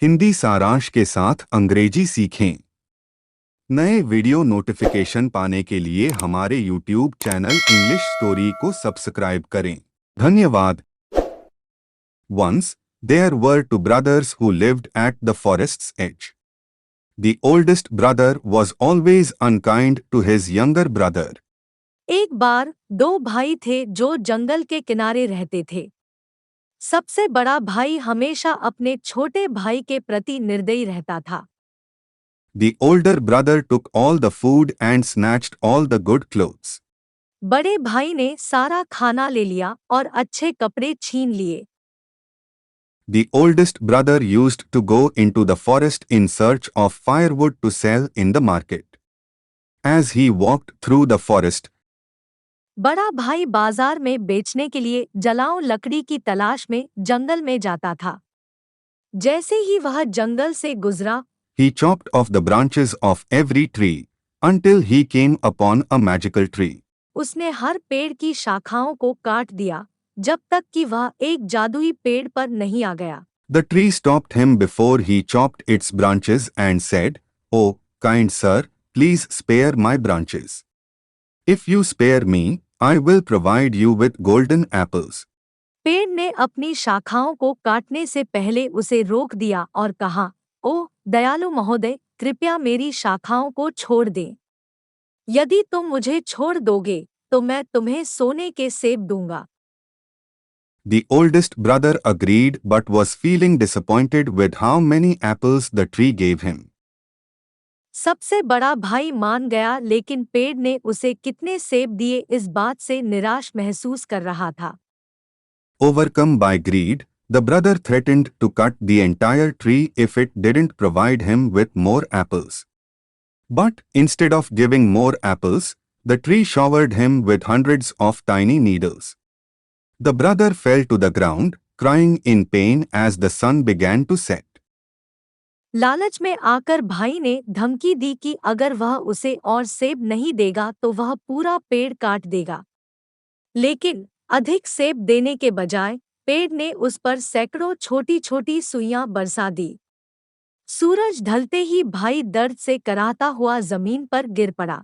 हिंदी सारांश के साथ अंग्रेजी सीखें। नए वीडियो नोटिफिकेशन पाने के लिए हमारे YouTube चैनल इंग्लिश स्टोरी को सब्सक्राइब करें। धन्यवाद। Once, there were two brothers who lived at the forest's edge. The oldest brother was always unkind to his younger brother. एक बार दो भाई थे जो जंगल के किनारे रहते थे। सबसे बड़ा भाई हमेशा अपने छोटे भाई के प्रति निर्दयी रहता था। The older brother took all the food and snatched all the good clothes. बड़े भाई ने सारा खाना ले लिया और अच्छे कपड़े छीन लिए। The oldest brother used to go into the forest in search of firewood to sell in the market. As he walked through the forest, बड़ा भाई बाजार में बेचने के लिए जलाऊ लकड़ी की तलाश में जंगल में जाता था। जैसे ही वह जंगल से गुजरा, he chopped off the branches of every tree until he came upon a magical tree. उसने हर पेड़ की शाखाओं को काट दिया जब तक कि वह एक जादुई पेड़ पर नहीं आ गया। The tree stopped him before he chopped its branches and said, "Oh, kind sir, please spare my branches. If you spare me, I will provide you with golden apples." पेड़ ने अपनी शाखाओं को काटने से पहले उसे रोक दिया और कहा, "ओह दयालु महोदय, कृपया मेरी शाखाओं को छोड़ दें। यदि तुम मुझे छोड़ दोगे तो मैं तुम्हें सोने के सेब दूंगा।" The oldest brother agreed but was feeling disappointed with how many apples the tree gave him. सबसे बड़ा भाई मान गया, लेकिन पेड़ ने उसे कितने सेब दिए इस बात से निराश महसूस कर रहा था। Overcome by greed, the brother threatened to cut the entire tree if it didn't provide him with more apples. But instead of giving more apples, the tree showered him with hundreds of tiny needles. The brother fell to the ground, crying in pain as the sun began to set. लालच में आकर भाई ने धमकी दी कि अगर वह उसे और सेब नहीं देगा तो वह पूरा पेड़ काट देगा। लेकिन अधिक सेब देने के बजाय पेड़ ने उस पर सैकड़ों छोटी छोटी सुइयां बरसा दी। सूरज ढलते ही भाई दर्द से कराहता हुआ जमीन पर गिर पड़ा।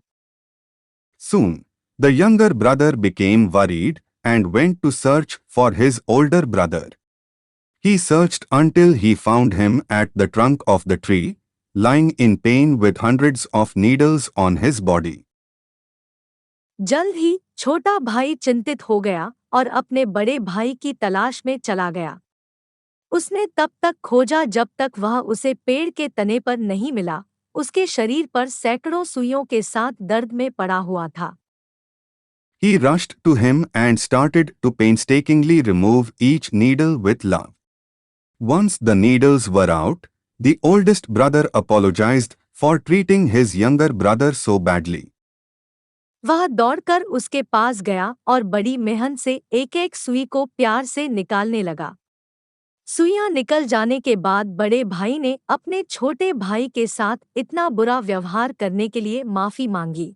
Soon, the younger brother became worried and went to search for his older brother. He searched until he found him at the trunk of the tree, lying in pain with hundreds of needles on his body. जल्द ही छोटा भाई चिंतित हो गया और अपने बड़े भाई की तलाश में चला गया। उसने तब तक खोजा जब तक वह उसे पेड़ के तने पर नहीं मिला। उसके शरीर पर सैकड़ों सुइयों के साथ दर्द में पड़ा हुआ था। He rushed to him and started to painstakingly remove each needle with love. Once the needles were out, the oldest brother apologized for treating his younger brother so badly. वह दौड़कर उसके पास गया और बड़ी मेहनत से एक-एक सुई को प्यार से निकालने लगा। सुइयां निकल जाने के बाद बड़े भाई ने अपने छोटे भाई के साथ इतना बुरा व्यवहार करने के लिए माफी मांगी।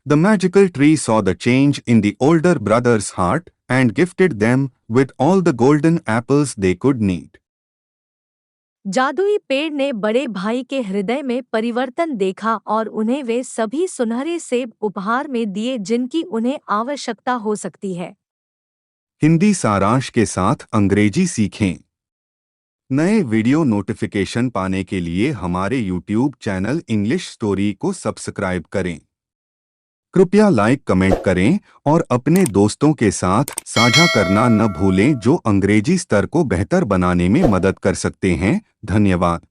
The magical tree saw the change in the older brother's heart and gifted them with all the golden apples they could need. जादुई पेड़ ने बड़े भाई के हृदय में परिवर्तन देखा और उन्हें वे सभी सुनहरे सेब उपहार में दिए जिनकी उन्हें आवश्यकता हो सकती है। हिंदी सारांश के साथ अंग्रेजी सीखें। नए वीडियो नोटिफिकेशन पाने के लिए हमारे YouTube चैनल इंग्लिश स्टोरी को सब्सक्राइब करें। कृपया लाइक कमेंट करें और अपने दोस्तों के साथ साझा करना न भूलें जो अंग्रेजी स्तर को बेहतर बनाने में मदद कर सकते हैं। धन्यवाद।